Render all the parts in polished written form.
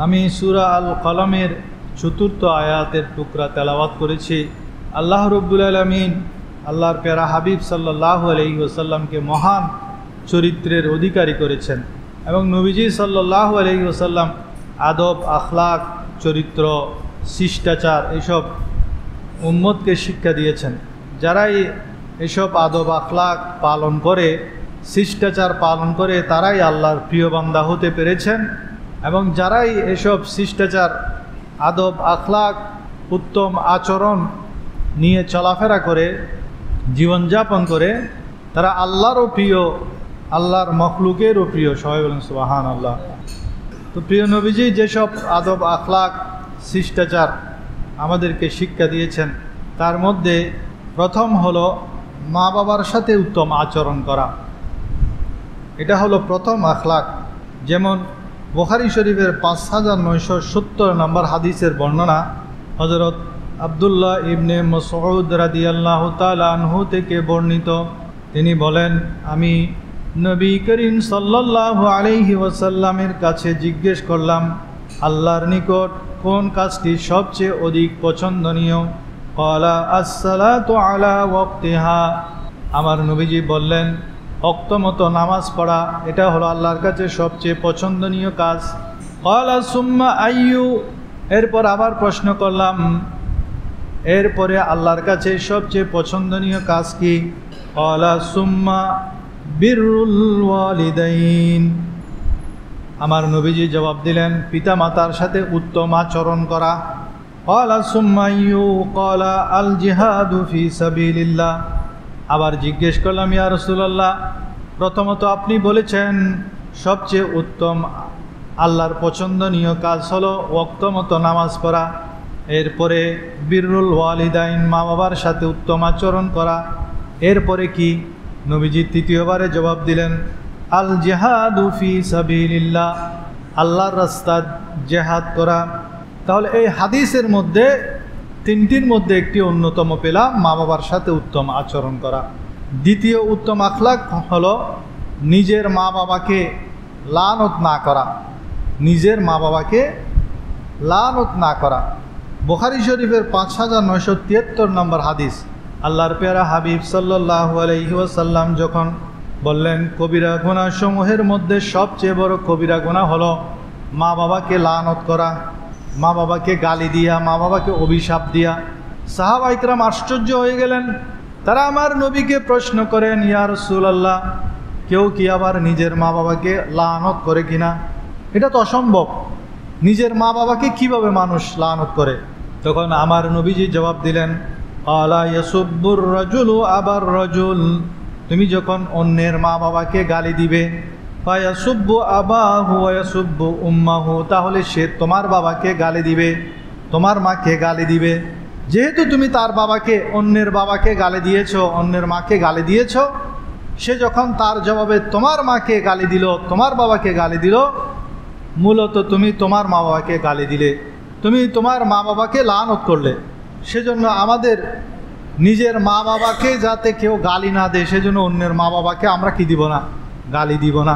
আমি সূরা আল কলমের ৪র্থ আয়াতের টুকরা তেলাওয়াত করেছি। আল্লাহ রব্বুল আলামিন আল্লাহর প্যারা হাবিব সাল্লাল্লাহু আলাইহি ওয়াসাল্লামকে মহান চরিত্রের অধিকারী করেছেন এবং নবীজি সাল্লাল্লাহু আলাইহি ওয়াসাল্লাম আদব, আখলাক, চরিত্র, শিষ্টাচার এইসব উম্মতকে শিক্ষা দিয়েছেন। যারাই এসব আদব আখলাক পালন করে, শিষ্টাচার পালন করে, তারাই আল্লাহর প্রিয় বান্দা হতে পেরেছেন। এবং যারাই এসব শিষ্টাচার, আদব, আখলাক, উত্তম আচরণ নিয়ে চলাফেরা করে, জীবনযাপন করে, তারা আল্লাহরও প্রিয়, আল্লাহর মখলুকেরও প্রিয়। সবাই বলেন সুবহানাল্লাহ। তো প্রিয় নবীজি যেসব আদব, আখলাক, শিষ্টাচার আমাদেরকে শিক্ষা দিয়েছেন, তার মধ্যে প্রথম হলো মা বাবার সাথে উত্তম আচরণ করা। এটা হলো প্রথম আখলাক। যেমন বুখারী শরীফের 5970 নম্বর হাদিসের বর্ণনা হযরত আব্দুল্লাহ ইবনে মাসউদ রাদিয়াল্লাহু তাআলা আনহু থেকে বর্ণিত। তিনি বলেন, আমি নবী করিম সাল্লাল্লাহু আলাইহি ওয়াসাল্লামের কাছে জিজ্ঞেস করলাম, আল্লাহর নিকট কোন কাজটি সবচেয়ে অধিক পছন্দনীয়? ক্বালা আসসালাতু আলা ওয়াক্তিহা। আমার নবীজি বললেন, ওয়াক্তমতো নামাজ পড়া, এটা হলো আল্লাহর কাছে সবচেয়ে পছন্দনীয় কাজ। ক্বালা সুম্মা আইয়ু। এরপর আবার প্রশ্ন করলাম, এরপরে আল্লাহর কাছে সবচেয়ে পছন্দনীয় কাজ কি? ক্বালা সুম্মা বিররুল ওয়ালিদাইন। আমার নবীজি জবাব দিলেন, পিতা মাতার সাথে উত্তম আচরণ করা। ক্বালা সুম্মা আইয়ু? ক্বালা আল জিহাদু ফি সাবিলিল্লাহ। আবার জিজ্ঞেস করলাম, ইয়া রাসূলুল্লাহ, প্রথমত আপনি বলেছেন সবচেয়ে উত্তম আল্লাহর পছন্দনীয় কাজ হলো ওয়াক্তমতো নামাজ পড়া, এরপরে বিররুল ওয়ালিদাইন, মা বাবার সাথে উত্তম আচরণ করা, এরপরে কি? নবীজি তৃতীয়বারে জবাব দিলেন, আল জিহাদু ফি সাবিলিল্লাহ, আল্লাহর রাস্তায় জিহাদ করা। তাহলে এই হাদিসের মধ্যে তিনটির মধ্যে একটি অন্যতম পেলাম, মা বাবার সাথে উত্তম আচরণ করা। দ্বিতীয় উত্তম আখলাক হলো নিজের মা বাবাকে লানত না করা, নিজের মা বাবাকে লানত না করা। বুখারী শরীফের 5973 নম্বর হাদিস। আল্লাহর প্যারা হাবিব সাল্লাল্লাহু আলাইহি ওয়াসাল্লাম যখন বললেন, কবিরা গুনাহ সমূহের মধ্যে সবচেয়ে বড় কবিরা গুনাহ হলো মা বাবাকে লানত করা, মা বাবাকে গালি দিয়া, মা বাবাকে অভিশাপ দিয়া। সাহাবা ইকরাম আশ্চর্য হয়ে গেলেন। তারা আমার নবীকে প্রশ্ন করেন, ইয়া রাসূলুল্লাহ, কেউ কি আবার নিজের মা বাবাকে লানত করে কিনা? এটা তো অসম্ভব। নিজের মা বাবাকে কিভাবে মানুষ লানত করে? তখন আমার নবীজি জবাব দিলেন, আলা ইয়াসুব্বুর রাজুলু আবার রাজুল। তুমি যখন অন্যের মা বাবাকে গালি দিবে, ফায়াসুব্বু আবাহু ওয়া ইয়াসুব্বু উম্মাহু, তাহলে সে তোমার বাবাকে গালি দিবে, তোমার মাকে গালি দিবে। যেহেতু তুমি তার বাবাকে, অন্যের বাবাকে গালি দিয়েছো, অন্যের মাকে গালি দিয়েছো, সে যখন তার জবাবে তোমার মাকে গালি দিল, তোমার বাবাকে গালি দিল, মূলত তুমি তোমার মা বাবাকে গালি দিলে, তুমি তোমার মা বাবাকে লানত করলে। সেজন্য আমাদের নিজের মা বাবাকে যাতে কেউ গালি না দেয়, সেজন্য অন্যের মা বাবাকে আমরা কি দিব না? গালি দিব না।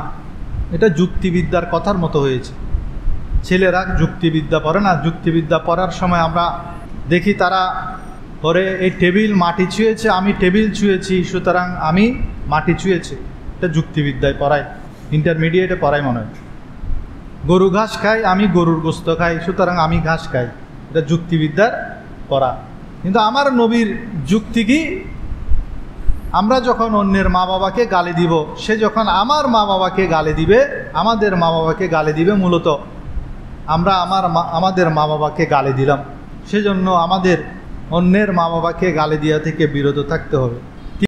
এটা যুক্তিবিদ্যার কথার মতো হয়েছে। ছেলেরা যুক্তিবিদ্যা পড়ে না, যুক্তিবিদ্যা পড়ার সময় আমরা দেখি তারা পরে, এই টেবিল মাটি ছুঁয়েছে, আমি টেবিল ছুঁয়েছি, সুতরাং আমি মাটি ছুঁয়েছি। এটা যুক্তিবিদ্যায় পড়ায়, ইন্টারমিডিয়েটে পড়ায় মনে হয়। গরু ঘাস খায়, আমি গরুর গোস্ত খাই, সুতরাং আমি ঘাস খাই। এটা যুক্তিবিদ্যার পড়া। কিন্তু আমার নবীর যুক্তি কি? আমরা যখন অন্যের মা বাবাকে গালি দিব, সে যখন আমার মা বাবাকে গালি দিবে, আমাদের মা বাবাকে গালি দিবে, মূলত আমরা আমাদের মা বাবাকে গালি দিলাম। সেজন্য আমাদের অন্যের মা বাবাকে গালি দেওয়া থেকে বিরত থাকতে হবে।